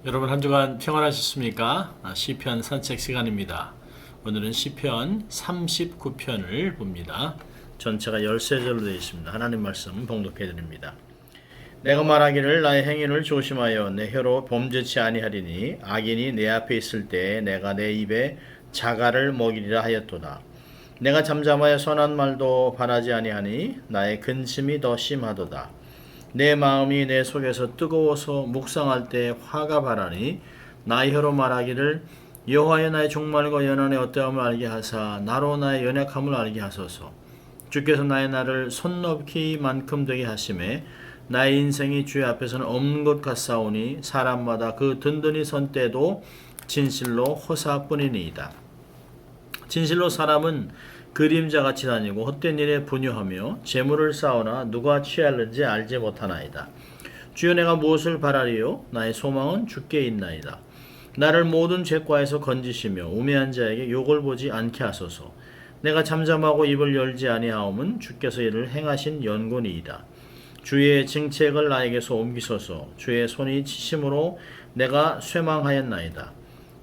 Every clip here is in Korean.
여러분 한 주간 평안하셨습니까? 시편 산책 시간입니다. 오늘은 시편 39편을 봅니다. 전체가 13절로 되어 있습니다. 하나님 말씀 봉독해 드립니다. 내가 말하기를 나의 행위를 조심하여 내 혀로 범죄치 아니하리니 악인이 내 앞에 있을 때에 내가 내 입에 자갈을 먹이리라 하였도다. 내가 잠잠하여 선한 말도 바라지 아니하니 나의 근심이 더 심하도다. 내 마음이 내 속에서 뜨거워서 묵상할 때 화가 바라니 나의 혀로 말하기를 여호와여 나의 종말과 연한의 어떠함을 알게 하사 나로 나의 연약함을 알게 하소서. 주께서 나의 날을 손 넘기만큼 되게 하심에 나의 인생이 주의 앞에서는 없는 것 같사오니 사람마다 그 든든히 선 때도 진실로 호사뿐이니이다. 진실로 사람은 그림자같이 다니고 헛된 일에 분유하며 재물을 쌓으나 누가 취할는지 알지 못하나이다. 주여 내가 무엇을 바라리요? 나의 소망은 주께 있나이다. 나를 모든 죄과에서 건지시며 우매한 자에게 욕을 보지 않게 하소서. 내가 잠잠하고 입을 열지 아니하옴은 주께서 이를 행하신 연고니이다. 주의 징책을 나에게서 옮기소서. 주의 손이 치심으로 내가 쇠망하였나이다.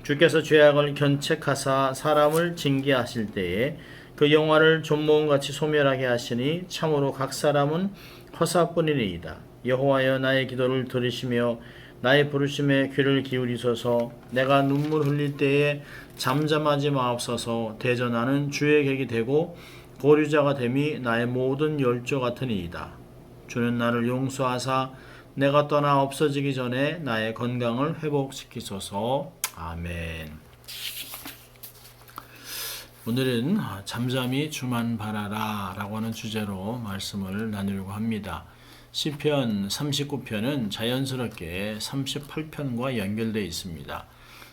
주께서 죄악을 견책하사 사람을 징계하실 때에 그 영화를 존모음같이 소멸하게 하시니 참으로 각 사람은 허사뿐이니이다. 여호와여 나의 기도를 들으시며 나의 부르심에 귀를 기울이소서. 내가 눈물 흘릴 때에 잠잠하지 마옵소서. 대저 나는 주의 객이 되고 고류자가 됨이 나의 모든 열조 같으니이다. 주는 나를 용서하사 내가 떠나 없어지기 전에 나의 건강을 회복시키소서. 아멘. 오늘은 잠잠히 주만 바라라 라고 하는 주제로 말씀을 나누려고 합니다. 시편 39편은 자연스럽게 38편과 연결되어 있습니다.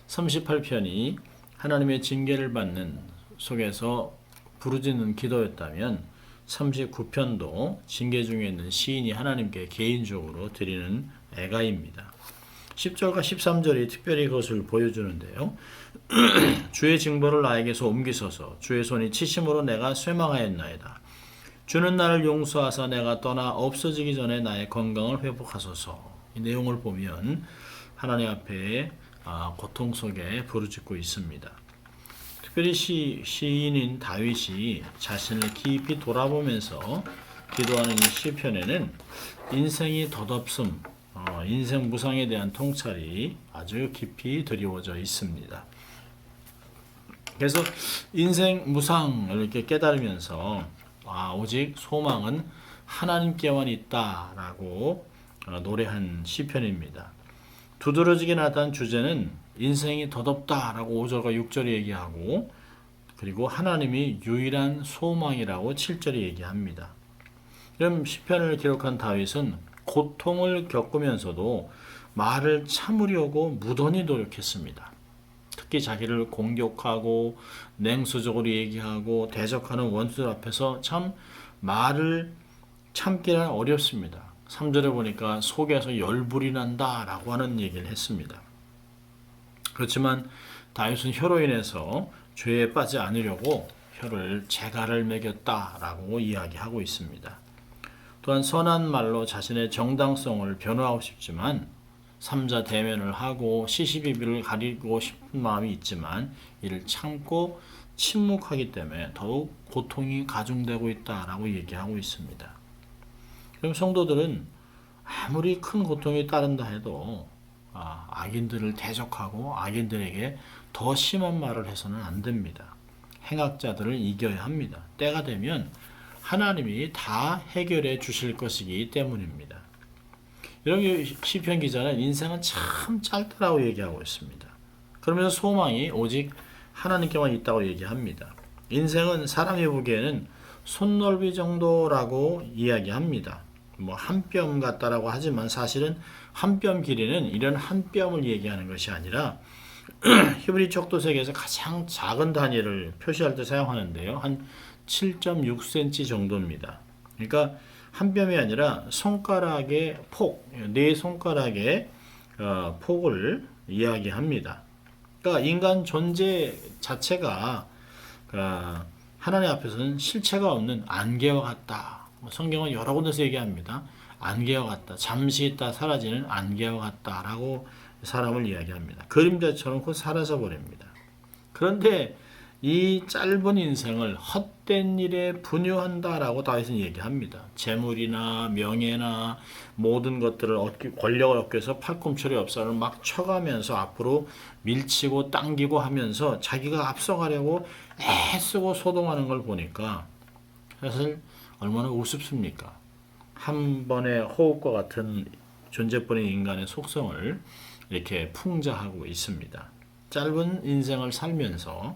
38편이 하나님의 징계를 받는 속에서 부르짖는 기도였다면 39편도 징계 중에 있는 시인이 하나님께 개인적으로 드리는 애가입니다. 10절과 13절이 특별히 그것을 보여주는데요. 주의 징벌을 나에게서 옮기소서. 주의 손이 치심으로 내가 쇠망하였나이다. 주는 나를 용서하사 내가 떠나 없어지기 전에 나의 건강을 회복하소서. 이 내용을 보면 하나님 앞에 고통 속에 부르짖고 있습니다. 특별히 시인인 다윗이 자신을 깊이 돌아보면서 기도하는 이 시편에는 인생이 덧없음, 인생 무상에 대한 통찰이 아주 깊이 드리워져 있습니다. 그래서 인생 무상을 이렇게 깨달으면서 오직 소망은 하나님께만 있다라고 노래한 시편입니다. 두드러지게 나타난 주제는 인생이 덧없다라고 5절과 6절이 얘기하고 그리고 하나님이 유일한 소망이라고 7절이 얘기합니다. 이런 시편을 기록한 다윗은 고통을 겪으면서도 말을 참으려고 무던히 노력했습니다. 특히 자기를 공격하고 냉소적으로 얘기하고 대적하는 원수들 앞에서 참 말을 참기는 어렵습니다. 3절에 보니까 속에서 열불이 난다라고 하는 얘기를 했습니다. 그렇지만 다윗은 혀로 인해서 죄에 빠지지 않으려고 혀를 재갈을 매겼다라고 이야기하고 있습니다. 또한 선한 말로 자신의 정당성을 변호하고 싶지만 삼자 대면을 하고 시시비비를 가리고 싶은 마음이 있지만 이를 참고 침묵하기 때문에 더욱 고통이 가중되고 있다라고 얘기하고 있습니다. 그럼 성도들은 아무리 큰 고통이 따른다 해도 악인들을 대적하고 악인들에게 더 심한 말을 해서는 안 됩니다. 행악자들을 이겨야 합니다. 때가 되면 하나님이 다 해결해 주실 것이기 때문입니다. 여러분 시편 기자는 인생은 참 짧다라고 얘기하고 있습니다. 그러면서 소망이 오직 하나님께만 있다고 얘기합니다. 인생은 사람이 보기에는 손넓이 정도라고 이야기합니다. 한 뼘 같다라고 하지만 사실은 한 뼘 길이는 이런 한 뼘을 얘기하는 것이 아니라 히브리 척도색에서 가장 작은 단위를 표시할 때 사용하는데요. 한 7.6cm 정도입니다. 그러니까 한 뼘이 아니라 손가락의 폭, 네 손가락의 폭을 이야기합니다. 그러니까 인간 존재 자체가 하나님 앞에서는 실체가 없는 안개와 같다. 성경은 여러 군데서 얘기합니다. 안개와 같다. 잠시 있다 사라지는 안개와 같다라고 사람을 이야기합니다. 그림자처럼 곧 사라져 버립니다. 그런데 이 짧은 인생을 헛된 일에 분유한다라고 다윗은 얘기합니다. 재물이나 명예나 모든 것들을 권력을 얻기 위해서 팔꿈치를 옆살을 막 쳐가면서 앞으로 밀치고 당기고 하면서 자기가 앞서가려고 애쓰고 소동하는 걸 보니까 사실 얼마나 우습습니까? 한 번의 호흡과 같은 존재뿐인 인간의 속성을 이렇게 풍자하고 있습니다. 짧은 인생을 살면서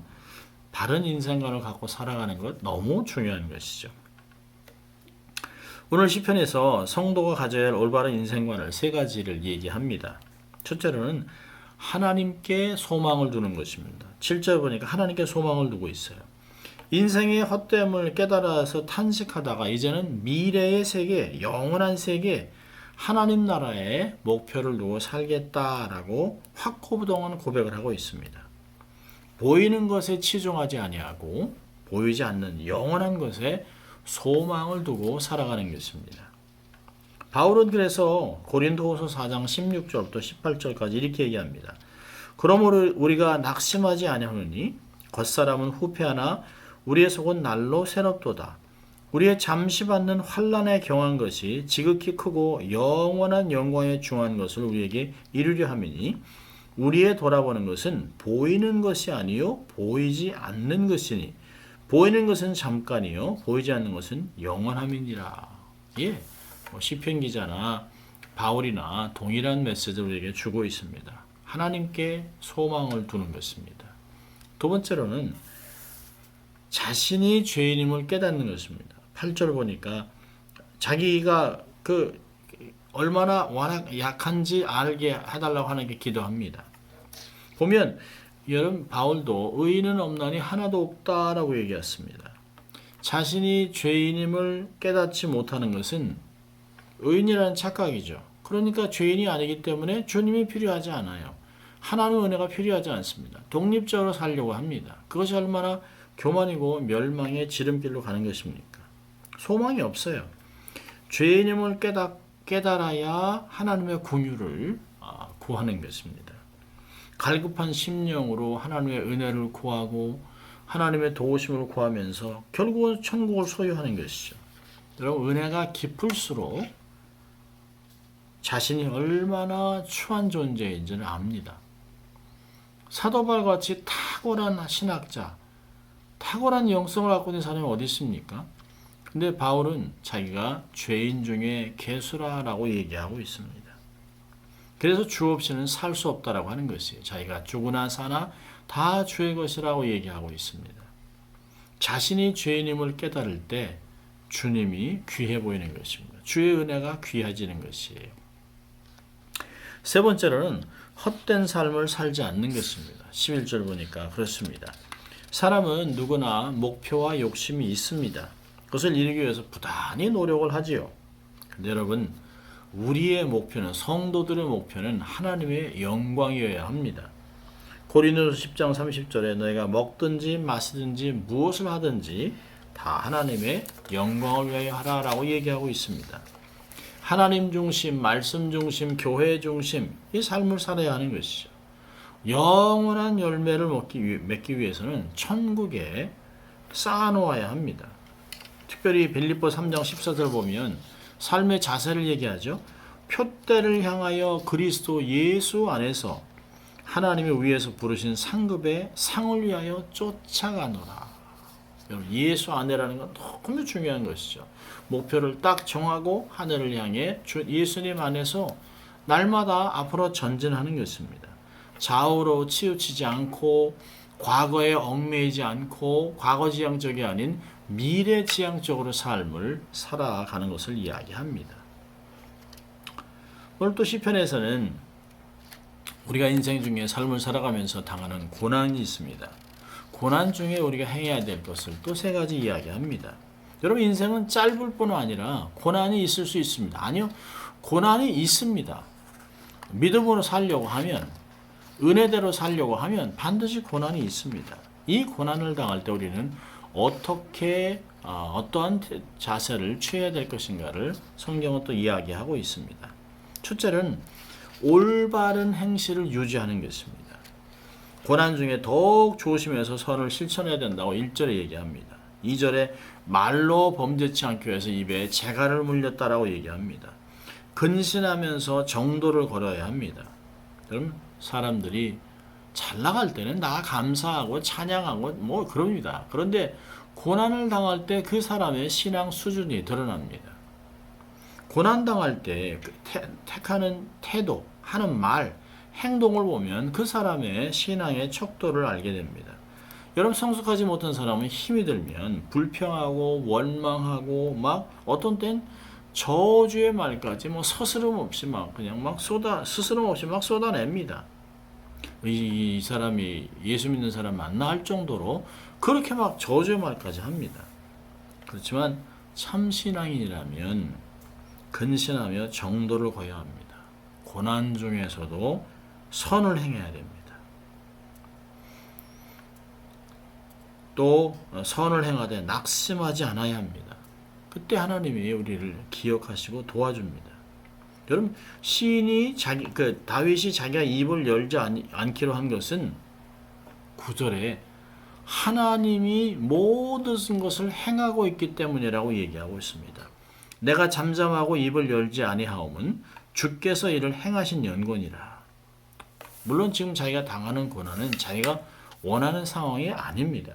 바른 인생관을 갖고 살아가는 것 너무 중요한 것이죠. 오늘 시편에서 성도가 가져야 할 올바른 인생관을 세 가지를 얘기합니다. 첫째로는 하나님께 소망을 두는 것입니다. 7절 보니까 하나님께 소망을 두고 있어요. 인생의 헛됨을 깨달아서 탄식하다가 이제는 미래의 세계, 영원한 세계, 하나님 나라의 목표를 두고 살겠다라고 확고부동한 고백을 하고 있습니다. 보이는 것에 치중하지 아니하고 보이지 않는 영원한 것에 소망을 두고 살아가는 것입니다. 바울은 그래서 고린도후서 4장 16절부터 18절까지 이렇게 얘기합니다. 그러므로 우리가 낙심하지 아니하노니 겉사람은 후패하나 우리의 속은 날로 새롭도다. 우리의 잠시 받는 환난에 경한 것이 지극히 크고 영원한 영광에 중한 것을 우리에게 이루려 함이니 우리의 돌아보는 것은 보이는 것이 아니요 보이지 않는 것이니 보이는 것은 잠깐이요 보이지 않는 것은 영원함이니라. 예, 시편 기자나 바울이나 동일한 메시지를 우리에게 주고 있습니다. 하나님께 소망을 두는 것입니다. 두 번째로는 자신이 죄인임을 깨닫는 것입니다. 8절 보니까 자기가 얼마나 워낙 약한지 알게 해달라고 하나님께 기도합니다. 보면 여러분 바울도 의인은 없나니 하나도 없다라고 얘기했습니다. 자신이 죄인임을 깨닫지 못하는 것은 의인이라는 착각이죠. 그러니까 죄인이 아니기 때문에 주님이 필요하지 않아요. 하나님의 은혜가 필요하지 않습니다. 독립적으로 살려고 합니다. 그것이 얼마나 교만이고 멸망의 지름길로 가는 것입니까? 소망이 없어요. 죄인임을 깨달아야 하나님의 긍휼을 구하는 것입니다. 갈급한 심령으로 하나님의 은혜를 구하고 하나님의 도우심을 구하면서 결국은 천국을 소유하는 것이죠. 여러분 은혜가 깊을수록 자신이 얼마나 추한 존재인지를 압니다. 사도바울같이 탁월한 신학자, 탁월한 영성을 갖고 있는 사람이 어디 있습니까? 근데 바울은 자기가 죄인 중에 괴수라라고 얘기하고 있습니다. 그래서 주 없이는 살 수 없다라고 하는 것이에요. 자기가 죽으나 사나 다 주의 것이라고 얘기하고 있습니다. 자신이 죄인임을 깨달을 때 주님이 귀해 보이는 것입니다. 주의 은혜가 귀해지는 것이에요. 세 번째로는 헛된 삶을 살지 않는 것입니다. 11절 보니까 그렇습니다. 사람은 누구나 목표와 욕심이 있습니다. 그것을 이루기 위해서 부단히 노력을 하지요. 근데 여러분 우리의 목표는 성도들의 목표는 하나님의 영광이어야 합니다. 고린도서 10장 30절에 너희가 먹든지 마시든지 무엇을 하든지 다 하나님의 영광을 위하여 하라라고 얘기하고 있습니다. 하나님 중심, 말씀 중심, 교회 중심 이 삶을 살아야 하는 것이죠. 영원한 열매를 맺기 위해서는 천국에 쌓아놓아야 합니다. 특별히 빌립보 3장 14절 보면 삶의 자세를 얘기하죠. 표대를 향하여 그리스도 예수 안에서 하나님의 위에서 부르신 상급의 상을 위하여 쫓아가노라. 여러분 예수 안에라는 건 너무 중요한 것이죠. 목표를 딱 정하고 하늘을 향해 예수님 안에서 날마다 앞으로 전진하는 것입니다. 좌우로 치우치지 않고 과거에 얽매이지 않고 과거지향적이 아닌 미래지향적으로 삶을 살아가는 것을 이야기합니다. 오늘 또 시편에서는 우리가 인생 중에 삶을 살아가면서 당하는 고난이 있습니다. 고난 중에 우리가 행해야 될 것을 또 세 가지 이야기합니다. 여러분 인생은 짧을 뿐 아니라 고난이 있을 수 있습니다. 아니요, 고난이 있습니다. 믿음으로 살려고 하면, 은혜대로 살려고 하면 반드시 고난이 있습니다. 이 고난을 당할 때 우리는 어떻게 어떠한 자세를 취해야 될 것인가를 성경은 또 이야기하고 있습니다. 첫째는 올바른 행실을 유지하는 것입니다. 고난 중에 더욱 조심해서 선을 실천해야 된다고 1절에 얘기합니다. 2절에 말로 범죄치 않기 위해서 입에 재갈을 물렸다라고 얘기합니다. 근신하면서 정도를 걸어야 합니다. 그럼 사람들이 잘 나갈 때는 나 감사하고 찬양하고 뭐 그럽니다. 그런데 고난을 당할 때 그 사람의 신앙 수준이 드러납니다. 고난 당할 때 택하는 태도, 하는 말, 행동을 보면 그 사람의 신앙의 척도를 알게 됩니다. 여러분, 성숙하지 못한 사람은 힘이 들면 불평하고 원망하고 막 어떤 땐 저주의 말까지 뭐 스스럼 없이 막 그냥 막 스스럼 없이 막 쏟아냅니다. 이 사람이 예수 믿는 사람 맞나 할 정도로 그렇게 막 저주의 말까지 합니다. 그렇지만 참 신앙인이라면 근신하며 정도를 거해야 합니다. 고난 중에서도 선을 행해야 됩니다. 또 선을 행하되 낙심하지 않아야 합니다. 그때 하나님이 우리를 기억하시고 도와줍니다. 여러분, 시인이 다윗이 자기가 입을 열지 않기로 한 것은 9절에 하나님이 모든 것을 행하고 있기 때문이라고 얘기하고 있습니다. 내가 잠잠하고 입을 열지 아니하옴은 주께서 이를 행하신 연고니라. 물론 지금 자기가 당하는 고난은 자기가 원하는 상황이 아닙니다.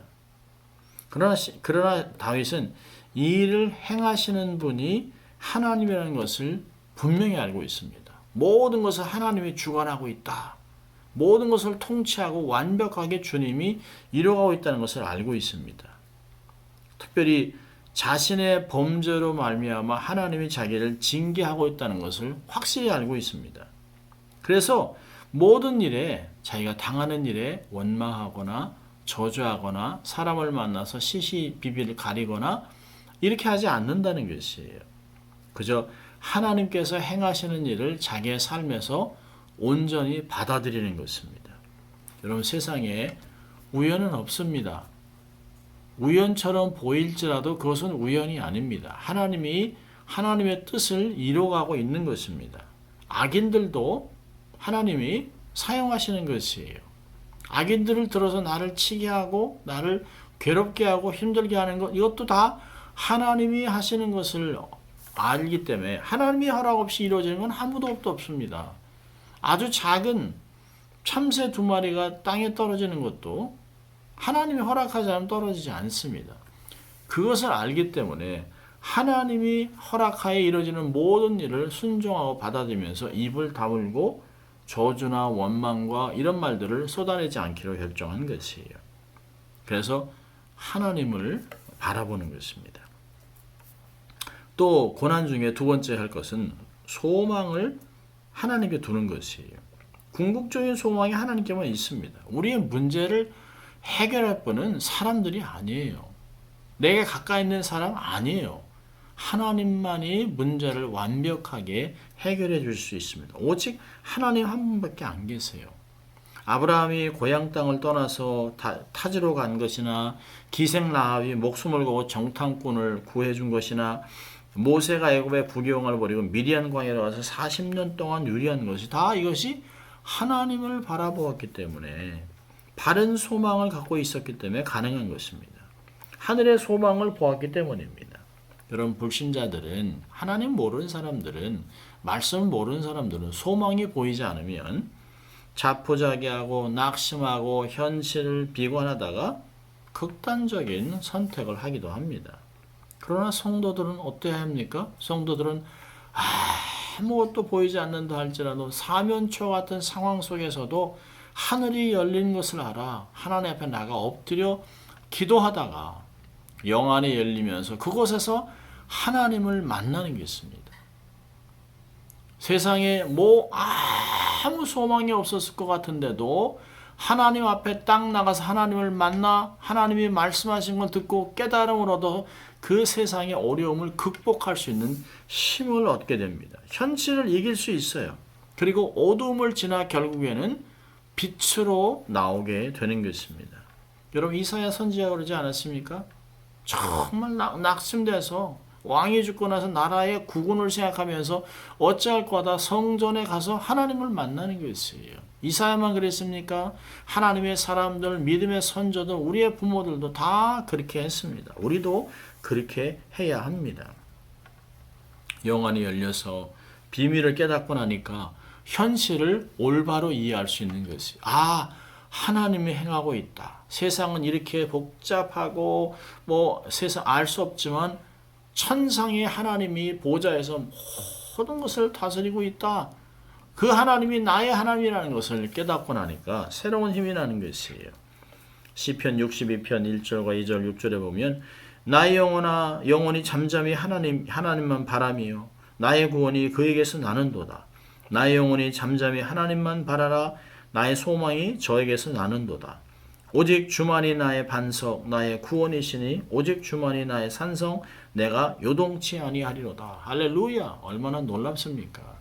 그러나 다윗은 이 일을 행하시는 분이 하나님이라는 것을 분명히 알고 있습니다. 모든 것을 하나님이 주관하고 있다. 모든 것을 통치하고 완벽하게 주님이 이뤄가고 있다는 것을 알고 있습니다. 특별히 자신의 범죄로 말미암아 하나님이 자기를 징계하고 있다는 것을 확실히 알고 있습니다. 그래서 모든 일에, 자기가 당하는 일에 원망하거나 저주하거나 사람을 만나서 시시비비를 가리거나 이렇게 하지 않는다는 것이에요. 그저 하나님께서 행하시는 일을 자기의 삶에서 온전히 받아들이는 것입니다. 여러분, 세상에 우연은 없습니다. 우연처럼 보일지라도 그것은 우연이 아닙니다. 하나님이 하나님의 뜻을 이루어가고 있는 것입니다. 악인들도 하나님이 사용하시는 것이에요. 악인들을 들어서 나를 치게 하고 나를 괴롭게 하고 힘들게 하는 것, 이것도 다 하나님이 하시는 것을 알기 때문에 하나님이 허락 없이 이루어지는 건 아무도 없습니다. 아주 작은 참새 2마리가 땅에 떨어지는 것도 하나님이 허락하지 않으면 떨어지지 않습니다. 그것을 알기 때문에 하나님이 허락하에 이루어지는 모든 일을 순종하고 받아들이면서 입을 다물고 저주나 원망과 이런 말들을 쏟아내지 않기로 결정한 것이에요. 그래서 하나님을 바라보는 것입니다. 또 고난 중에 두 번째 할 것은 소망을 하나님께 두는 것이에요. 궁극적인 소망이 하나님께만 있습니다. 우리의 문제를 해결할 분은 사람들이 아니에요. 내게 가까이 있는 사람 아니에요. 하나님만이 문제를 완벽하게 해결해 줄 수 있습니다. 오직 하나님 한 분밖에 안 계세요. 아브라함이 고향 땅을 떠나서 타지로 간 것이나 기생 라합이 목숨을 걸고 정탐꾼을 구해준 것이나 모세가 애굽의 부경을 버리고 미디안 광야로 가서 40년 동안 유리한 것이 다 이것이 하나님을 바라보았기 때문에 바른 소망을 갖고 있었기 때문에 가능한 것입니다. 하늘의 소망을 보았기 때문입니다. 여러분, 불신자들은, 하나님 모르는 사람들은, 말씀 모르는 사람들은 소망이 보이지 않으면 자포자기하고 낙심하고 현실을 비관하다가 극단적인 선택을 하기도 합니다. 그러나 성도들은 어때야 합니까? 성도들은 아무것도 보이지 않는다 할지라도 사면초 같은 상황 속에서도 하늘이 열린 것을 알아 하나님 앞에 나가 엎드려 기도하다가 영안이 열리면서 그곳에서 하나님을 만나는 게 있습니다. 세상에 아무 소망이 없었을 것 같은데도 하나님 앞에 딱 나가서 하나님을 만나 하나님이 말씀하신 걸 듣고 깨달음을 얻어 그 세상의 어려움을 극복할 수 있는 힘을 얻게 됩니다. 현실을 이길 수 있어요. 그리고 어두움을 지나 결국에는 빛으로 나오게 되는 것입니다. 여러분, 이사야 선지자가 그러지 않았습니까? 정말 낙심돼서 왕이 죽고 나서 나라의 국운을 생각하면서 어찌할 거다 성전에 가서 하나님을 만나는 것이에요. 이사야만 그랬습니까? 하나님의 사람들, 믿음의 선조들, 우리의 부모들도 다 그렇게 했습니다. 우리도 그렇게 해야 합니다. 영안이 열려서 비밀을 깨닫고 나니까 현실을 올바로 이해할 수 있는 것이 하나님이 행하고 있다. 세상은 이렇게 복잡하고 세상 알 수 없지만 천상의 하나님이 보좌에서 모든 것을 다스리고 있다. 그 하나님이 나의 하나님이라는 것을 깨닫고 나니까 새로운 힘이 나는 것이에요. 시편 62편 1절과 2절 6절에 보면 나의 영혼아 영원히 잠잠히 하나님만 바라며 나의 구원이 그에게서 나는도다. 나의 영혼이 잠잠히 하나님만 바라라. 나의 소망이 저에게서 나는도다. 오직 주만이 나의 반석 나의 구원이시니 오직 주만이 나의 산성 내가 요동치 아니하리로다. 할렐루야. 얼마나 놀랍습니까?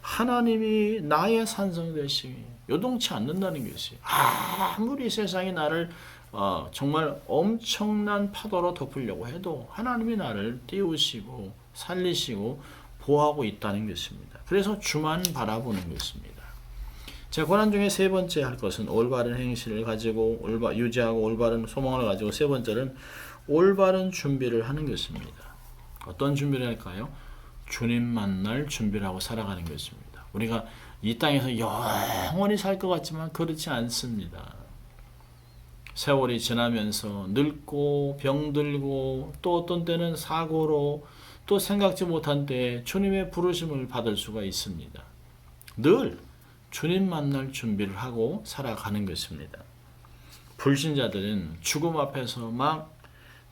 하나님이 나의 산성 되시니 요동치 않는다는 것이 아무리 세상이 나를 정말 엄청난 파도로 덮으려고 해도 하나님이 나를 띄우시고 살리시고 보호하고 있다는 것입니다. 그래서 주만 바라보는 것입니다. 자, 고난 중에 세 번째 할 것은 올바른 행실을 가지고 유지하고 올바른 소망을 가지고 세 번째는 올바른 준비를 하는 것입니다. 어떤 준비를 할까요? 주님 만날 준비를 하고 살아가는 것입니다. 우리가 이 땅에서 영원히 살 것 같지만 그렇지 않습니다. 세월이 지나면서 늙고 병들고 또 어떤 때는 사고로 또 생각지 못한 때에 주님의 부르심을 받을 수가 있습니다. 늘 주님 만날 준비를 하고 살아가는 것입니다. 불신자들은 죽음 앞에서 막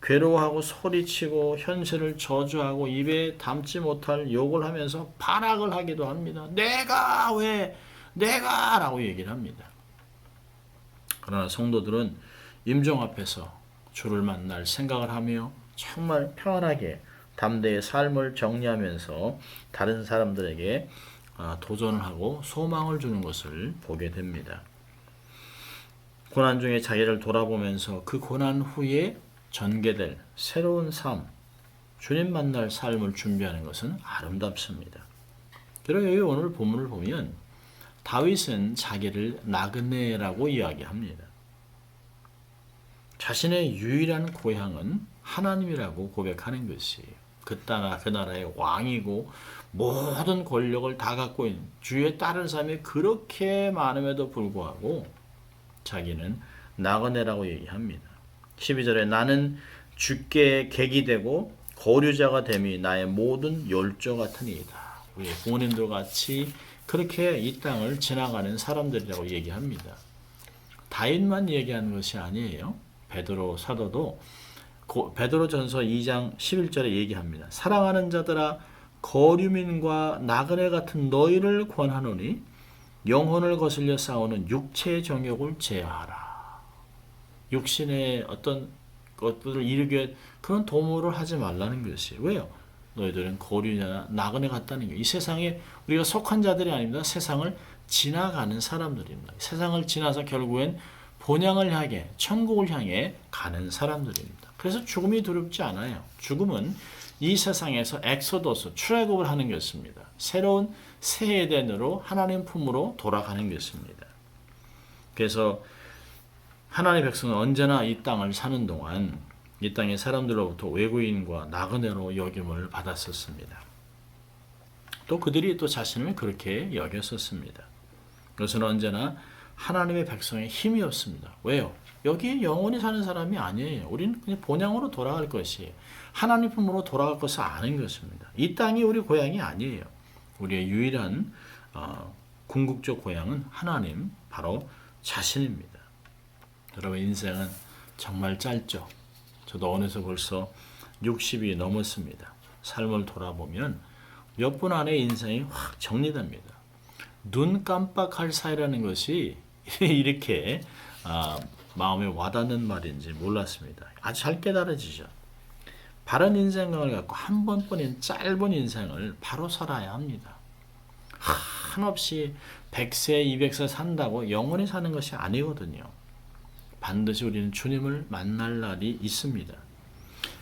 괴로워하고 소리치고 현실을 저주하고 입에 담지 못할 욕을 하면서 반악을 하기도 합니다. 내가 왜? 내가! 라고 얘기를 합니다. 그러나 성도들은 임종 앞에서 주를 만날 생각을 하며 정말 평안하게 담대히 삶을 정리하면서 다른 사람들에게 도전을 하고 소망을 주는 것을 보게 됩니다. 고난 중에 자기를 돌아보면서 그 고난 후에 전개될 새로운 삶, 주님 만날 삶을 준비하는 것은 아름답습니다. 그리고 여기 오늘 본문을 보면 다윗은 자기를 나그네라고 이야기합니다. 자신의 유일한 고향은 하나님이라고 고백하는 것이에요. 그 나라의 왕이고 모든 권력을 다 갖고 있는 주에 따른 사람이 그렇게 많음에도 불구하고 자기는 나그네라고 얘기합니다. 12절에 나는 주께 객이 되고 거류자가 됨이 나의 모든 열조 같으니이다. 우리 부모님들 같이 그렇게 이 땅을 지나가는 사람들이라고 얘기합니다. 다윗만 얘기하는 것이 아니에요. 베드로 사도도 베드로전서 2장 11절에 얘기합니다. 사랑하는 자들아 거류민과 나그네 같은 너희를 권하노니 영혼을 거슬려 싸우는 육체의 정욕을 제하라. 육신의 어떤 것들을 이루게 그런 도모를 하지 말라는 것이 왜요? 너희들은 거류냐 나그네 같다는 거예요. 이 세상에 우리가 속한 자들이 아닙니다. 세상을 지나가는 사람들입니다. 세상을 지나서 결국엔 본향을 향해 천국을 향해 가는 사람들입니다. 그래서 죽음이 두렵지 않아요. 죽음은 이 세상에서 엑소더스, 출애굽을 하는 것입니다. 새로운 새 에덴으로 하나님 품으로 돌아가는 것입니다. 그래서 하나님의 백성은 언제나 이 땅을 사는 동안 이 땅의 사람들로부터 외국인과 나그네로 여김을 받았었습니다. 또 그들이 또 자신을 그렇게 여겼었습니다. 그것은 언제나 하나님의 백성의 힘이었습니다. 왜요? 여기 영원히 사는 사람이 아니에요. 우리는 그냥 본향으로 돌아갈 것이에요. 하나님 품으로 돌아갈 것을 아는 것입니다. 이 땅이 우리 고향이 아니에요. 우리의 유일한 궁극적 고향은 하나님, 바로 자신입니다. 여러분 인생은 정말 짧죠. 저도 어느새 벌써 60이 넘었습니다. 삶을 돌아보면 몇 분 안에 인생이 확 정리됩니다. 눈 깜빡할 사이라는 것이 이렇게 마음에 와닿는 말인지 몰랐습니다. 아주 잘 깨달아지죠. 바른 인생관을 갖고 한 번뿐인 짧은 인생을 바로 살아야 합니다. 한없이 100세, 200세 산다고 영원히 사는 것이 아니거든요. 반드시 우리는 주님을 만날 날이 있습니다.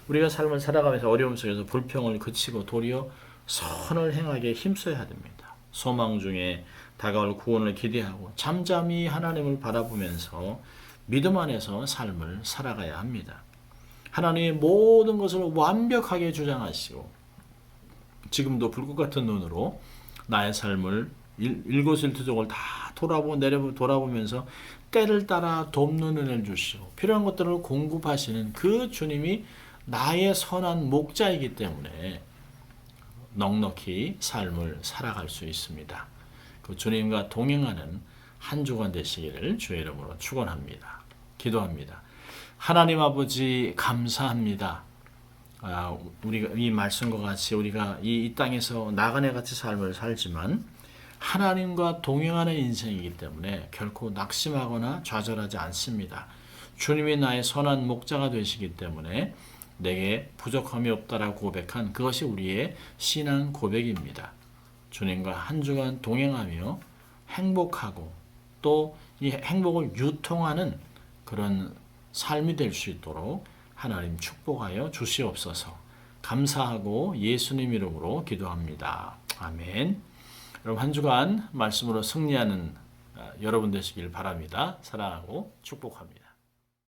우리가 삶을 살아가면서 어려움 속에서 불평을 그치고 도리어 선을 행하기에 힘써야 됩니다. 소망 중에 다가올 구원을 기대하고 잠잠히 하나님을 바라보면서 믿음 안에서 삶을 살아가야 합니다. 하나님의 모든 것을 완벽하게 주장하시고 지금도 불꽃 같은 눈으로 나의 삶을 일거수일투족을 다 돌아보면서 때를 따라 돕는 은혜를 주시고 필요한 것들을 공급하시는 그 주님이 나의 선한 목자이기 때문에 넉넉히 삶을 살아갈 수 있습니다. 그 주님과 동행하는 한 주간 되시기를 주의 이름으로 축원합니다. 기도합니다. 하나님 아버지 감사합니다. 우리가 이 말씀과 같이 우리가 이 땅에서 나그네 같이 삶을 살지만 하나님과 동행하는 인생이기 때문에 결코 낙심하거나 좌절하지 않습니다. 주님이 나의 선한 목자가 되시기 때문에 내게 부족함이 없다라고 고백한 그것이 우리의 신앙 고백입니다. 주님과 한 주간 동행하며 행복하고 또 이 행복을 유통하는 그런 삶이 될 수 있도록 하나님 축복하여 주시옵소서. 감사하고 예수님 이름으로 기도합니다. 아멘. 여러분 한 주간 말씀으로 승리하는 여러분 되시길 바랍니다. 사랑하고 축복합니다.